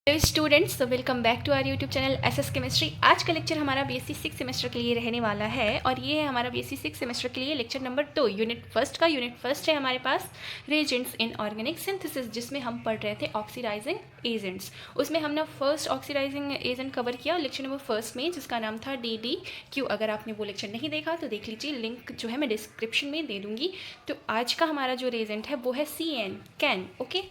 Hello students, तो welcome back to our YouTube channel SS chemistry. आज का lecture हमारा बीएससी 6 सेमेस्टर के लिए रहने वाला है और ये है हमारा बीएससी 6 सेमेस्टर के लिए लेक्चर नंबर 2 यूनिट फर्स्ट का। यूनिट फर्स्ट है हमारे पास रिएजेंट्स इन ऑर्गेनिक सिंथेसिस, जिसमें हम पढ़ रहे थे ऑक्सीडाइजिंग एजेंट्स। उसमें हमने फर्स्ट ऑक्सीडाइजिंग एजेंट कवर किया लेक्चर नंबर फर्स्ट में, जिसका नाम था DDQ। अगर आपने वो लेक्चर नहीं देखा तो देख लीजिए, लिंक जो है मैं डिस्क्रिप्शन में दे दूँगी। तो आज का हमारा जो रिएजेंट है वो है कैन, ओके।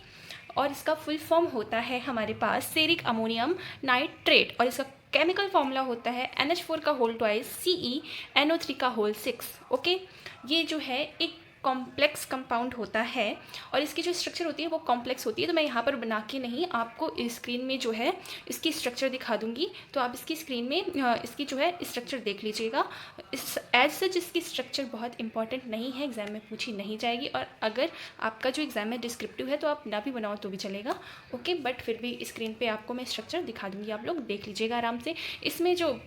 और इसका फुल फॉर्म होता है हमारे पास सेरिक अमोनियम नाइट्रेट, और इसका केमिकल फॉर्मूला होता है NH4 का होल ट्वाइस CeNO3 का होल 6, ओके। ये जो है एक कॉम्प्लेक्स कंपाउंड होता है और इसकी जो स्ट्रक्चर होती है वो कॉम्प्लेक्स होती है। तो मैं यहाँ पर बना के नहीं, आपको स्क्रीन में जो है इसकी स्ट्रक्चर दिखा दूँगी, तो आप इसकी स्क्रीन में इसकी जो है स्ट्रक्चर देख लीजिएगा। इस एज सच इसकी स्ट्रक्चर बहुत इंपॉर्टेंट नहीं है, एग्जाम में पूछी नहीं जाएगी, और अगर आपका जो एग्जाम में डिस्क्रिप्टिव है तो आप ना भी बनाओ तो भी चलेगा, ओके। बट फिर भी स्क्रीन पे आपको मैं स्ट्रक्चर दिखा दूँगी, आप लोग देख लीजिएगा आराम से। इसमें जो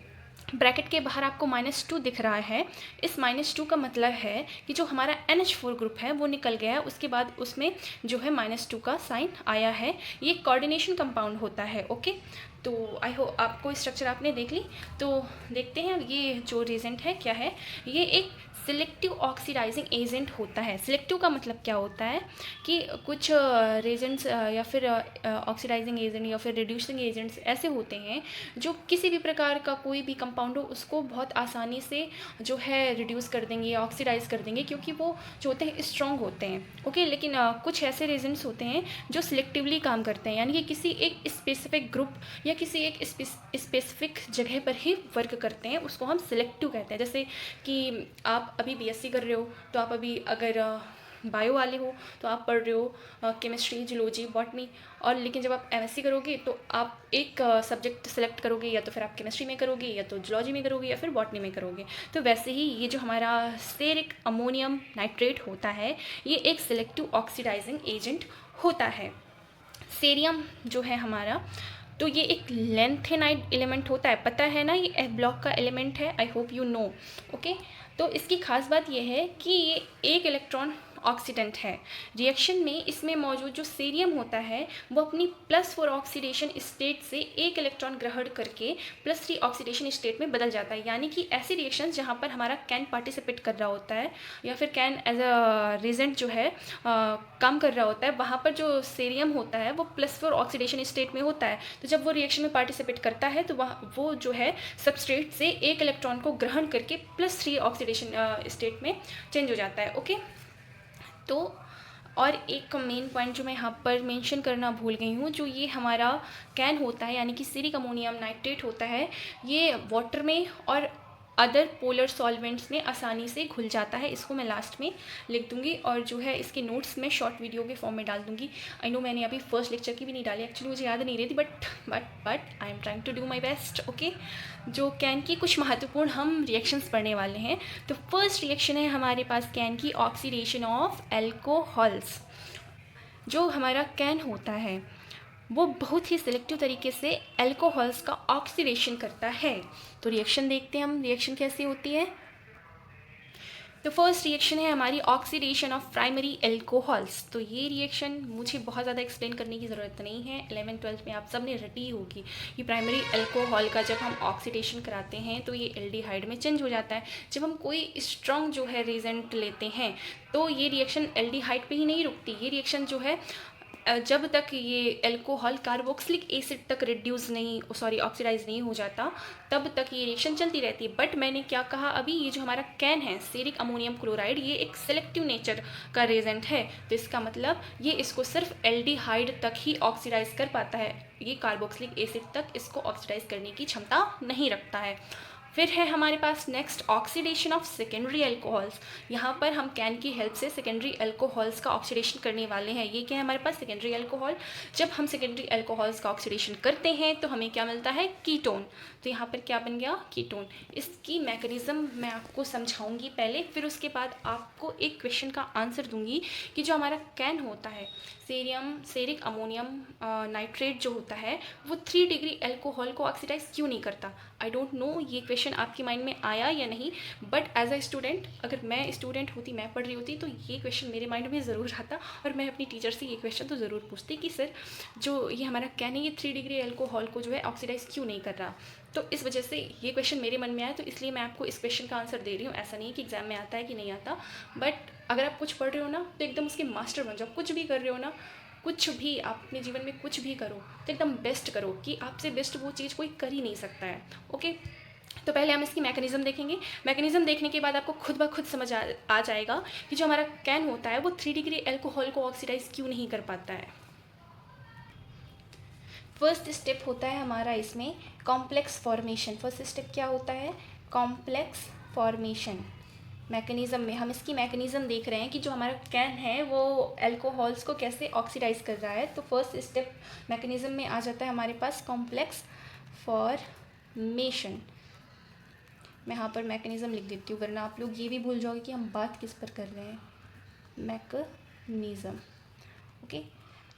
ब्रैकेट के बाहर आपको -2 दिख रहा है, इस -2 का मतलब है कि जो हमारा NH4 ग्रुप है वो निकल गया है, उसके बाद उसमें जो है -2 का साइन आया है। ये कोऑर्डिनेशन कंपाउंड होता है, ओके। तो आई होप आपको स्ट्रक्चर आपने देख ली। तो देखते हैं ये जो रिएजेंट है क्या है। ये एक सिलेक्टिव ऑक्सीडाइजिंग एजेंट होता है। सिलेक्टिव का मतलब क्या होता है कि कुछ रिएजेंट्स या फिर ऑक्सीडाइजिंग एजेंट या फिर रिड्यूसिंग एजेंट्स ऐसे होते हैं जो किसी भी प्रकार का कोई भी कंपाउंड हो उसको बहुत आसानी से जो है रिड्यूस कर देंगे या ऑक्सीडाइज कर देंगे, क्योंकि वो जो होते हैं स्ट्रॉन्ग होते हैं, ओके। लेकिन कुछ ऐसे रिएजेंट्स होते हैं जो सिलेक्टिवली काम करते हैं, यानी कि किसी एक स्पेसिफिक ग्रुप या किसी एक स्पेसिफिक जगह पर ही वर्क करते हैं, उसको हम सिलेक्टिव कहते हैं। जैसे कि आप अभी बीएससी कर रहे हो तो आप अभी अगर बायो वाले हो तो आप पढ़ रहे हो केमिस्ट्री, जूलॉजी, बॉटनी, और लेकिन जब आप एमएससी करोगे तो आप एक सब्जेक्ट सेलेक्ट करोगे, या तो फिर आप केमिस्ट्री में करोगे, या तो जूलॉजी में करोगे, या फिर बॉटनी में करोगे। तो वैसे ही ये जो हमारा सेरिक अमोनियम नाइट्रेट होता है ये एक सिलेक्टिव ऑक्सीडाइजिंग एजेंट होता है। सेरियम जो है हमारा, तो ये एक लेंथेनाइड एलिमेंट होता है, पता है ना, ये F ब्लॉक का एलिमेंट है, I hope you know, okay. तो इसकी खास बात ये है कि ये एक इलेक्ट्रॉन ऑक्सीडेंट है। रिएक्शन में इसमें मौजूद जो सीरियम होता है वो अपनी +4 ऑक्सीडेशन स्टेट से एक इलेक्ट्रॉन ग्रहण करके +3 ऑक्सीडेशन स्टेट में बदल जाता है। यानी कि ऐसी रिएक्शन जहाँ पर हमारा कैन पार्टिसिपेट कर रहा होता है या फिर कैन एज अ रिजेंट जो है काम कर रहा होता है, वहाँ पर जो सीरियम होता है वो +4 ऑक्सीडेशन स्टेट में होता है। तो जब वो रिएक्शन में पार्टिसिपेट करता है तो वो जो है सबस्ट्रेट से एक इलेक्ट्रॉन को ग्रहण करके +3 ऑक्सीडेशन स्टेट में चेंज हो जाता है, ओके। तो और एक मेन पॉइंट जो मैं यहाँ पर मेंशन करना भूल गई हूँ, जो ये हमारा कैन होता है यानी कि सेरिक अमोनियम नाइट्रेट होता है, ये वाटर में और अदर पोलर सॉल्वेंट्स में आसानी से घुल जाता है। इसको मैं लास्ट में लिख दूंगी, और जो है इसके नोट्स में शॉर्ट वीडियो के फॉर्म में डाल दूंगी। आई नो मैंने अभी फर्स्ट लेक्चर की भी नहीं डाली, एक्चुअली मुझे याद नहीं रही थी, but I am trying to do my best, okay. जो कैन की कुछ महत्वपूर्ण हम रिएक्शंस पढ़ने वाले हैं। तो फर्स्ट रिएक्शन है हमारे पास कैन की ऑक्सीडेशन ऑफ एल्कोहल्स। जो हमारा कैन होता है वो बहुत ही सिलेक्टिव तरीके से एल्कोहल्स का ऑक्सीडेशन करता है। तो रिएक्शन देखते हैं हम, रिएक्शन कैसी होती है। तो फर्स्ट रिएक्शन है हमारी ऑक्सीडेशन ऑफ प्राइमरी एल्कोहल्स। तो ये रिएक्शन मुझे बहुत ज़्यादा एक्सप्लेन करने की ज़रूरत नहीं है, 11th-12th में आप सब ने रटी होगी कि प्राइमरी एल्कोहल का जब हम ऑक्सीडेशन कराते हैं तो ये एल्डिहाइड में चेंज हो जाता है। जब हम कोई स्ट्रॉन्ग जो है रिएजेंट लेते हैं तो ये रिएक्शन एल्डिहाइड पे ही नहीं रुकती, ये रिएक्शन जो है जब तक ये एल्कोहल कार्बोक्सिलिक एसिड तक ऑक्सीडाइज नहीं हो जाता तब तक ये रिएक्शन चलती रहती है। बट मैंने क्या कहा अभी, ये जो हमारा कैन है सेरिक अमोनियम क्लोराइड, ये एक सेलेक्टिव नेचर का रिएजेंट है। तो इसका मतलब ये इसको सिर्फ एल्डिहाइड तक ही ऑक्सीडाइज कर पाता है, ये कार्बोक्सिलिक एसिड तक इसको ऑक्सीडाइज करने की क्षमता नहीं रखता है। फिर है हमारे पास next oxidation of secondary alcohols. यहाँ पर हम कैन की हेल्प से सेकेंडरी एल्कोहल्स का ऑक्सीडेशन करने वाले हैं। ये क्या है हमारे पास सेकेंडरी एल्कोहल। जब हम सेकेंडरी एल्कोहल्स का ऑक्सीडेशन करते हैं तो हमें क्या मिलता है, कीटोन। तो यहाँ पर क्या बन गया, कीटोन। इसकी मैकेनिज्म मैं आपको समझाऊंगी पहले, फिर उसके बाद आपको एक क्वेश्चन का आंसर दूंगी कि जो हमारा कैन होता है सेरिक अमोनियम नाइट्रेट जो होता है वो 3 डिग्री एल्कोहल को ऑक्सीडाइज क्यों नहीं करता। आई डोंट नो, ये क्वेश्चन क्वेश्चन आपके माइंड में आया या नहीं, बट एज अ स्टूडेंट, अगर मैं स्टूडेंट होती, मैं पढ़ रही होती, तो ये क्वेश्चन मेरे माइंड में ज़रूर आता और मैं अपनी टीचर से ये क्वेश्चन तो ज़रूर पूछती कि सर जो ये हमारा कैन है ये 3 डिग्री अल्कोहल को जो है ऑक्सीडाइज क्यों नहीं कर रहा। तो इस वजह से ये क्वेश्चन मेरे मन में आया, तो इसलिए मैं आपको इस क्वेश्चन का आंसर दे रही हूँ। ऐसा नहीं है कि एग्जाम में आता है कि नहीं आता, बट अगर आप कुछ पढ़ रहे हो ना तो एकदम उसके मास्टर बन जाओ। कुछ भी कर रहे हो ना, कुछ भी आप अपने जीवन में कुछ भी करो तो एकदम बेस्ट करो, कि आपसे बेस्ट वो चीज़ कोई कर ही नहीं सकता है। ओके, तो पहले हम इसकी मैकेनिज्म देखेंगे। मैकेनिज्म देखने के बाद आपको खुद ब खुद समझ आ जाएगा कि जो हमारा कैन होता है वो 3 डिग्री अल्कोहल को ऑक्सीडाइज क्यों नहीं कर पाता है। फर्स्ट स्टेप होता है हमारा इसमें कॉम्प्लेक्स फॉर्मेशन। फर्स्ट स्टेप क्या होता है? Complex formation. मैकेनिज़्म में हम इसकी मैकेनिज़्म देख रहे हैं कि जो हमारा कैन है वो अल्कोहल्स को कैसे ऑक्सीडाइज कर रहा है। तो फर्स्ट स्टेप मैकेनिज़्म में आ जाता है हमारे पास कॉम्प्लेक्स फॉर्मेशन। मैं यहाँ पर मैकेनिज़्म लिख देती हूँ, वरना आप लोग ये भी भूल जाओगे कि हम बात किस पर कर रहे हैं। Mechanism, okay.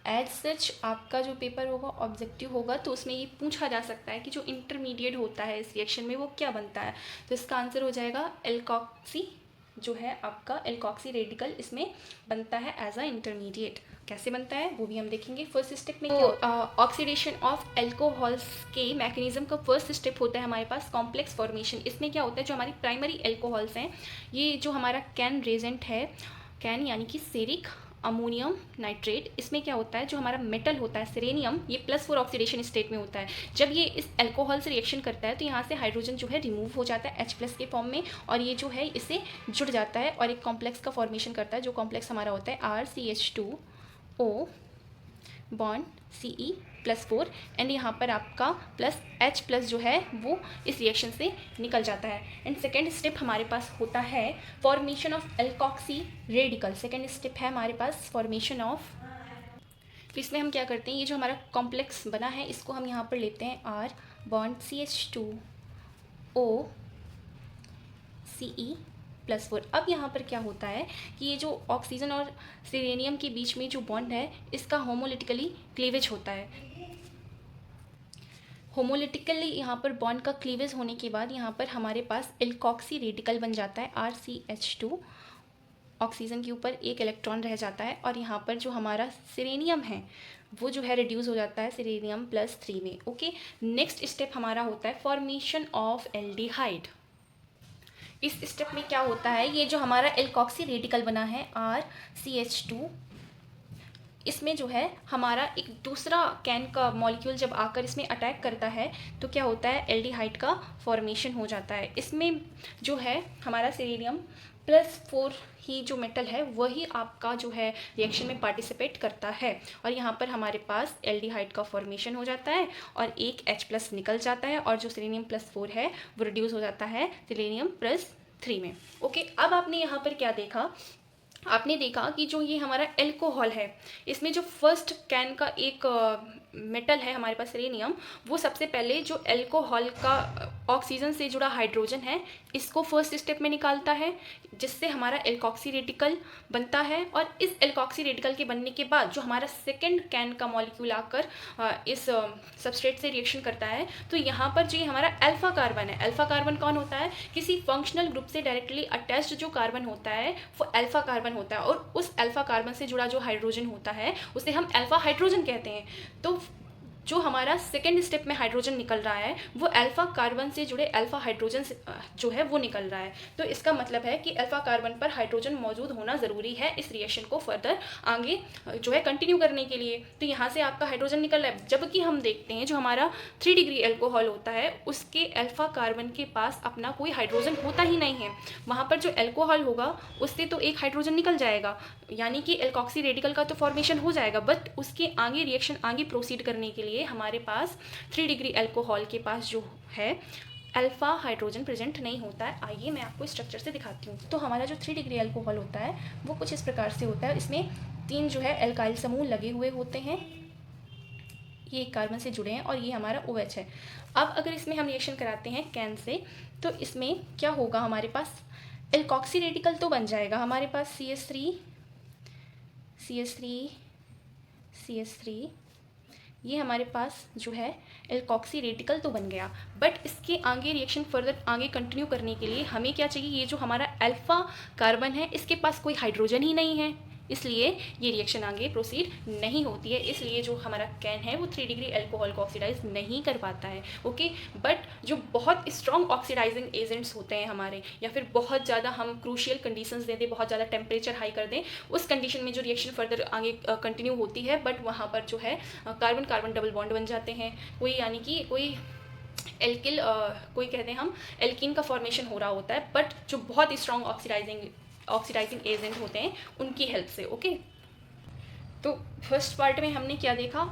एज सच आपका जो पेपर होगा ऑब्जेक्टिव होगा, तो उसमें ये पूछा जा सकता है कि जो इंटरमीडिएट होता है इस रिएक्शन में वो क्या बनता है। तो इसका आंसर हो जाएगा एल्कोक्सी, जो है आपका एल्कोक्सी रेडिकल इसमें बनता है एज अ इंटरमीडिएट। कैसे बनता है वो भी हम देखेंगे। फर्स्ट स्टेप में ऑक्सीडेशन ऑफ एल्कोहल्स के मैकेनिज्म का फर्स्ट स्टेप होता है हमारे पास कॉम्प्लेक्स फॉर्मेशन। इसमें क्या होता है, जो हमारी प्राइमरी एल्कोहल्स हैं, ये जो हमारा कैन रेजेंट है, कैन यानी कि सेरिक अमोनियम नाइट्रेट, इसमें क्या होता है, जो हमारा मेटल होता है सेलेनियम, ये +4 ऑक्सीडेशन स्टेट में होता है। जब ये इस अल्कोहल से रिएक्शन करता है तो यहाँ से हाइड्रोजन जो है रिमूव हो जाता है H+ के फॉर्म में, और ये जो है इससे जुड़ जाता है और एक कॉम्प्लेक्स का फॉर्मेशन करता है। जो कॉम्प्लेक्स हमारा होता है RCH2O बॉन्ड Ce+4 एंड यहाँ पर आपका +H+ जो है वो इस रिएक्शन से निकल जाता है। एंड सेकेंड स्टेप हमारे पास होता है formation of alkoxy radical. Second step है हमारे पास फॉर्मेशन ऑफ, तो इसमें हम क्या करते हैं, ये जो हमारा कॉम्प्लेक्स बना है इसको हम यहाँ पर लेते हैं R बॉन्ड CH2O Ce+4। अब यहाँ पर क्या होता है कि ये जो ऑक्सीजन और सेलेनियम के बीच में जो बॉन्ड है इसका होमोलिटिकली क्लीवेज होता है। होमोलिटिकली यहाँ पर बॉन्ड का क्लीवेज होने के बाद यहाँ पर हमारे पास एल्कोक्सी रेडिकल बन जाता है RCH2। ऑक्सीजन के ऊपर एक इलेक्ट्रॉन रह जाता है और यहाँ पर जो हमारा सेलेनियम है वो जो है रिड्यूस हो जाता है सेलेनियम +3 में। ओके, नेक्स्ट स्टेप हमारा होता है फॉर्मेशन ऑफ एल्डिहाइड। इस स्टेप में क्या होता है, ये जो हमारा एल्कोक्सी रेडिकल बना है RCH2, इसमें जो है हमारा एक दूसरा कैन का मॉलिक्यूल जब आकर इसमें अटैक करता है तो क्या होता है, एल्डिहाइड का फॉर्मेशन हो जाता है। इसमें जो है हमारा सेलेनियम +4 ही जो मेटल है वही आपका जो है रिएक्शन में पार्टिसिपेट करता है, और यहाँ पर हमारे पास एल्डिहाइड का फॉर्मेशन हो जाता है और एक H+ निकल जाता है, और जो सेलेनियम +4 है वो रिड्यूस हो जाता है सेलेनियम +3 में। ओके, अब आपने यहाँ पर क्या देखा, आपने देखा कि जो ये हमारा एल्कोहल है इसमें जो फर्स्ट कैन का एक मेटल है हमारे पास सेलेनियम, वो सबसे पहले जो एल्कोहल का ऑक्सीजन से जुड़ा हाइड्रोजन है इसको फर्स्ट स्टेप में निकालता है, जिससे हमारा एल्कोक्सी रेडिकल बनता है। और इस एल्कोक्सी रेडिकल के बनने के बाद जो हमारा सेकेंड कैन का मॉलिक्यूल आकर इस सबस्ट्रेट से रिएक्शन करता है, तो यहाँ पर जो ये हमारा अल्फा कार्बन है, अल्फा कार्बन कौन होता है, किसी फंक्शनल ग्रुप से डायरेक्टली अटैच्ड जो कार्बन होता है वो अल्फा कार्बन होता है, और उस अल्फा कार्बन से जुड़ा जो हाइड्रोजन होता है उसे हम अल्फा हाइड्रोजन कहते हैं। तो जो हमारा सेकेंड स्टेप में हाइड्रोजन निकल रहा है वो अल्फा कार्बन से जुड़े अल्फा हाइड्रोजन जो है वो निकल रहा है। तो इसका मतलब है कि अल्फा कार्बन पर हाइड्रोजन मौजूद होना ज़रूरी है इस रिएक्शन को फर्दर आगे जो है कंटिन्यू करने के लिए। तो यहाँ से आपका हाइड्रोजन निकल रहा है, जबकि हम देखते हैं जो हमारा 3 डिग्री अल्कोहल होता है उसके अल्फा कार्बन के पास अपना कोई हाइड्रोजन होता ही नहीं है। वहाँ पर जो अल्कोहल होगा उससे तो एक हाइड्रोजन निकल जाएगा, यानी कि एल्कोक्सी रेडिकल का तो फॉर्मेशन हो जाएगा, बट उसके आगे रिएक्शन आगे प्रोसीड करने के लिए हमारे पास 3 डिग्री अल्कोहल के पास जो है अल्फा हाइड्रोजन प्रेजेंट नहीं होता है। आइए मैं आपको स्ट्रक्चर से दिखाती हूँ। तो हमारा जो 3 डिग्री अल्कोहल होता है वो कुछ इस प्रकार से होता है। इसमें 3 जो है एल्काइल समूह लगे हुए होते हैं, ये कार्बन से जुड़े हैं, और ये हमारा OH है। अब अगर इसमें हम रिएक्शन कराते हैं कैन से तो इसमें क्या होगा, हमारे पास एल्कोक्सी रेडिकल तो बन जाएगा, हमारे पास CH3 ये हमारे पास जो है एल्कोक्सी रेडिकल तो बन गया, बट इसके आगे रिएक्शन फर्दर आगे कंटिन्यू करने के लिए हमें क्या चाहिए, ये जो हमारा अल्फ़ा कार्बन है इसके पास कोई हाइड्रोजन ही नहीं है, इसलिए ये रिएक्शन आगे प्रोसीड नहीं होती है। इसलिए जो हमारा कैन है वो 3 डिग्री अल्कोहल को ऑक्सीडाइज नहीं कर पाता है। ओके, बट जो बहुत स्ट्रॉन्ग ऑक्सीडाइजिंग एजेंट्स होते हैं हमारे, या फिर बहुत ज़्यादा हम क्रूशियल कंडीशंस दे दें, बहुत ज़्यादा टेम्परेचर हाई कर दें, उस कंडीशन में जो रिएक्शन फर्दर आगे कंटिन्यू होती है, बट वहाँ पर जो है कार्बन कार्बन डबल बॉन्ड बन जाते हैं, कोई यानी कि कोई एल्किल कोई कहते हैं हम एल्कीन का फॉर्मेशन हो रहा होता है, बट जो बहुत स्ट्रॉन्ग ऑक्सीडाइजिंग एजेंट होते हैं उनकी हेल्प से। ओके, तो फर्स्ट पार्ट में हमने क्या देखा,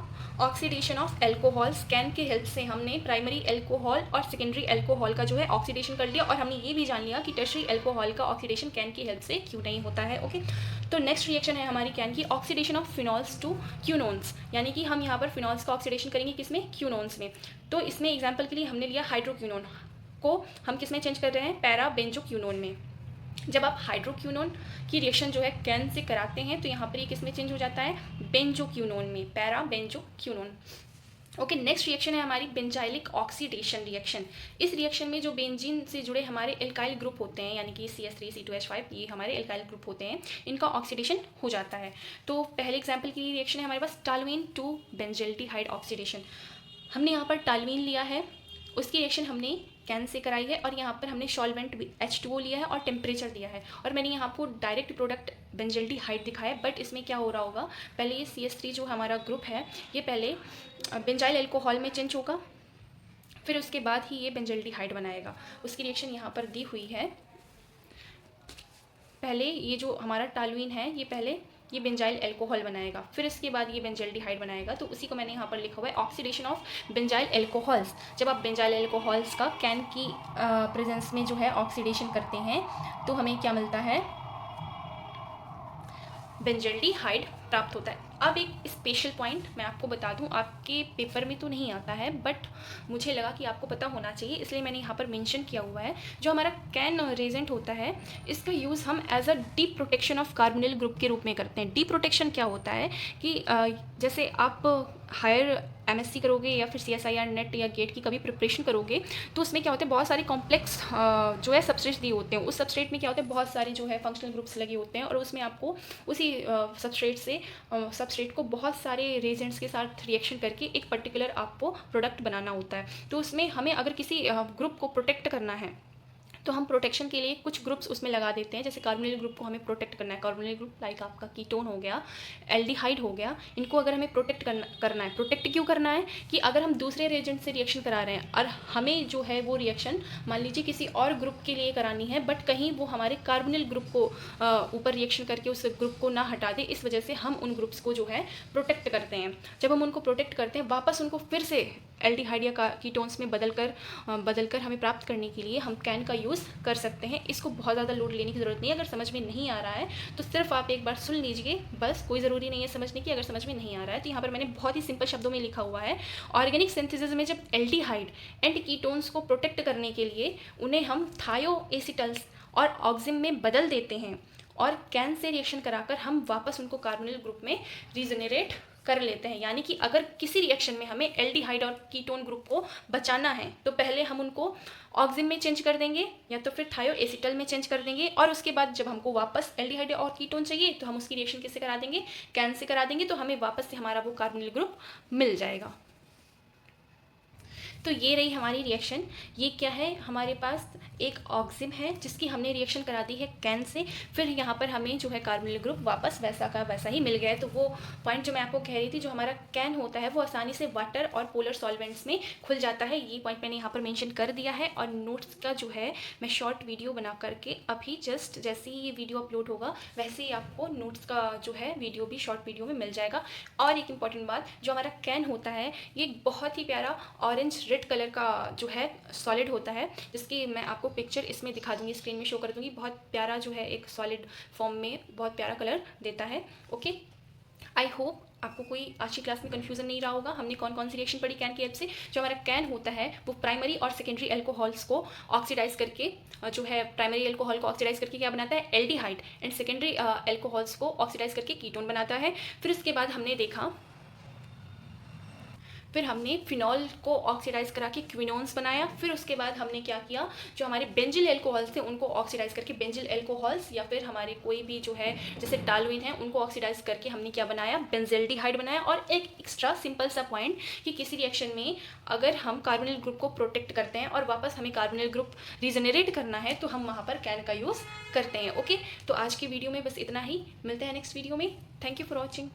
ऑक्सीडेशन ऑफ एल्कोहल्स, कैन के हेल्प से हमने प्राइमरी एल्कोहल और सेकेंडरी एल्कोहल का जो है ऑक्सीडेशन कर लिया, और हमने ये भी जान लिया कि टर्शरी एल्कोहल का ऑक्सीडेशन कैन की हेल्प से क्यों नहीं होता है। ओके, तो नेक्स्ट रिएक्शन है हमारी कैन की, ऑक्सीडेशन ऑफ फिनॉल्स टू क्यूनोन्स, यानी कि हम यहाँ पर फिनॉल्स का ऑक्सीडेशन करेंगे किसमें, क्यूनोन्स में। तो इसमें एग्जाम्पल के लिए हमने लिया हाइड्रोक्यूनोन को हम किस में चेंज कर रहे हैं, पैरा बेंजोक्यूनोन में। जब आप हाइड्रोक्यूनोन की रिएक्शन जो है कैन से कराते हैं तो यहाँ पर ये किस में चेंज हो जाता है, बेंजोक्यूनोन में, पैरा बेंजोक्यूनोन। ओके, नेक्स्ट रिएक्शन है हमारी बेंजाइलिक ऑक्सीडेशन रिएक्शन। इस रिएक्शन में जो बेंजीन से जुड़े हमारे एल्काइल ग्रुप होते हैं, यानी कि CH3C2H5, ये हमारे एल्काइल ग्रुप होते हैं, इनका ऑक्सीडेशन हो जाता है। तो पहले एग्जाम्पल की रिएक्शन है हमारे पास टालुइन टू बेंजल्डिहाइड ऑक्सीडेशन। हमने यहाँ पर टालुइन लिया है, उसकी रिएक्शन हमने कैन से कराई है, और यहाँ पर हमने सॉल्वेंट H2O लिया है और टेम्परेचर दिया है, और मैंने यहाँ आपको डायरेक्ट प्रोडक्ट बेंजल्डिहाइड दिखाया है। बट इसमें क्या हो रहा होगा, पहले ये CH3 जो हमारा ग्रुप है ये पहले बेंजाइल एल्कोहल में चेंज होगा, फिर उसके बाद ही ये बेंजल्डिहाइड बनाएगा। उसकी रिएक्शन यहाँ पर दी हुई है। पहले ये जो हमारा टालुइन है ये पहले ये बेंजाइल एल्कोहल बनाएगा, फिर इसके बाद ये बेंजल्डिहाइड बनाएगा। तो उसी को मैंने यहाँ पर लिखा हुआ है, ऑक्सीडेशन ऑफ बेंजाइल एल्कोहल्स। जब आप बेंजाइल एल्कोहल्स का कैन की प्रेजेंस में जो है ऑक्सीडेशन करते हैं तो हमें क्या मिलता है, बेंजल्डिहाइड प्राप्त होता है। अब एक स्पेशल पॉइंट मैं आपको बता दूं, आपके पेपर में तो नहीं आता है बट मुझे लगा कि आपको पता होना चाहिए, इसलिए मैंने यहाँ पर मेंशन किया हुआ है। जो हमारा कैन रेजेंट होता है इसका यूज़ हम as a deep protection of carbonyl group के रूप में करते हैं। डीप प्रोटेक्शन क्या होता है कि जैसे आप हायर MSc करोगे या फिर CSIR नेट या गेट की कभी प्रिपरेशन करोगे तो उसमें क्या होता है, बहुत सारे कॉम्प्लेक्स जो है सबस्ट्रेट्स दिए होते हैं। उस सबस्ट्रेट में क्या होता है, बहुत सारे जो है फंक्शनल ग्रुप्स लगे होते हैं, और उसमें आपको उसी सबस्ट्रेट को बहुत सारे रेजेंट्स के साथ रिएक्शन करके एक पर्टिकुलर आपको प्रोडक्ट बनाना होता है। तो उसमें हमें अगर किसी ग्रुप को प्रोटेक्ट करना है तो हम प्रोटेक्शन के लिए कुछ ग्रुप्स उसमें लगा देते हैं। जैसे कार्बोनिल ग्रुप को हमें प्रोटेक्ट करना है, कार्बोनिल ग्रुप लाइक आपका कीटोन हो गया, एल्डिहाइड हो गया, इनको अगर हमें प्रोटेक्ट करना है, प्रोटेक्ट क्यों करना है कि अगर हम दूसरे रिएजेंट से रिएक्शन करा रहे हैं और हमें जो है वो रिएक्शन मान लीजिए किसी और ग्रुप के लिए करानी है, बट कहीं वो हमारे कार्बोनिल ग्रुप को ऊपर रिएक्शन करके उस ग्रुप को ना हटा दे, इस वजह से हम उन ग्रुप्स को जो है प्रोटेक्ट करते हैं। जब हम उनको प्रोटेक्ट करते हैं, वापस उनको फिर से एल्डिहाइड या कीटोन्स में बदलकर हमें प्राप्त करने के लिए हम कैन का यूज़ कर सकते हैं। इसको बहुत ज़्यादा लोड लेने की ज़रूरत नहीं है। अगर समझ में नहीं आ रहा है तो सिर्फ आप एक बार सुन लीजिए, बस, कोई ज़रूरी नहीं है समझने की। अगर समझ में नहीं आ रहा है तो यहाँ पर मैंने बहुत ही सिंपल शब्दों में लिखा हुआ है, ऑर्गेनिक सिंथेसिस में जब एल्डिहाइड एंड कीटोन्स को प्रोटेक्ट करने के लिए उन्हें हम थायोएसिटल्स और ऑक्सिम में बदल देते हैं, और कैन से रिएक्शन कराकर हम वापस उनको कार्बोनिल ग्रुप में रीजनरेट कर लेते हैं। यानी कि अगर किसी रिएक्शन में हमें एल्डिहाइड और कीटोन ग्रुप को बचाना है तो पहले हम उनको ऑक्सिम में चेंज कर देंगे या तो फिर थायोएसिटल में चेंज कर देंगे, और उसके बाद जब हमको वापस एल्डिहाइड और कीटोन चाहिए तो हम उसकी रिएक्शन किससे करा देंगे, कैन से करा देंगे, तो हमें वापस से हमारा वो कार्बोनिल ग्रुप मिल जाएगा। तो ये रही हमारी रिएक्शन। ये क्या है, हमारे पास एक ऑक्सिम है जिसकी हमने रिएक्शन करा दी है कैन से, फिर यहाँ पर हमें जो है कार्बोनिल ग्रुप वापस वैसा का वैसा ही मिल गया है। तो वो पॉइंट जो मैं आपको कह रही थी, जो हमारा कैन होता है वो आसानी से वाटर और पोलर सॉल्वेंट्स में खुल जाता है, ये पॉइंट मैंने यहाँ पर मेंशन कर दिया है। और नोट्स का जो है मैं शॉर्ट वीडियो बना करके अभी जस्ट जैसे ही ये वीडियो अपलोड होगा वैसे ही आपको नोट्स का जो है वीडियो भी शॉर्ट वीडियो में मिल जाएगा। और एक इम्पॉर्टेंट बात, जो हमारा कैन होता है ये बहुत ही प्यारा ऑरेंज रेड कलर का जो है सॉलिड होता है, जिसकी मैं आपको पिक्चर इसमें दिखा दूंगी, स्क्रीन में शो कर दूंगी। बहुत प्यारा जो है एक सॉलिड फॉर्म में बहुत प्यारा कलर देता है। ओके, आई होप आपको कोई आज की क्लास में कंफ्यूजन नहीं रहा होगा। हमने कौन कौन सी रिएक्शन पढ़ी कैन की हेल्प से। जो हमारा कैन होता है वो प्राइमरी और सेकेंडरी एल्कोहल्स को ऑक्सीडाइज करके जो है प्राइमरी एल्कोहल को ऑक्सीडाइज करके क्या बनाता है, एल्डिहाइड, एंड सेकेंडरी एल्कोहल्स को ऑक्सीडाइज करके कीटोन बनाता है। फिर उसके बाद हमने देखा फिर हमने फिनॉल को ऑक्सीडाइज करा के क्विनोन्स बनाया। फिर उसके बाद हमने क्या किया, जो हमारे बेंजिल एल्कोहल्स थे उनको ऑक्सीडाइज करके बेंजिल एल्कोहल्स या फिर हमारे कोई भी जो है जैसे टालुइन है उनको ऑक्सीडाइज करके हमने क्या बनाया, बेंजल्डिहाइड बनाया। और एक एक्स्ट्रा सिंपल सा पॉइंट कि किसी रिएक्शन में अगर हम कार्बोनिल ग्रुप को प्रोटेक्ट करते हैं और वापस हमें कार्बोनिल ग्रुप रीजनरेट करना है तो हम वहाँ पर कैन का यूज़ करते हैं। ओके, तो आज की वीडियो में बस इतना ही, मिलते हैं नेक्स्ट वीडियो में। Thank you for watching.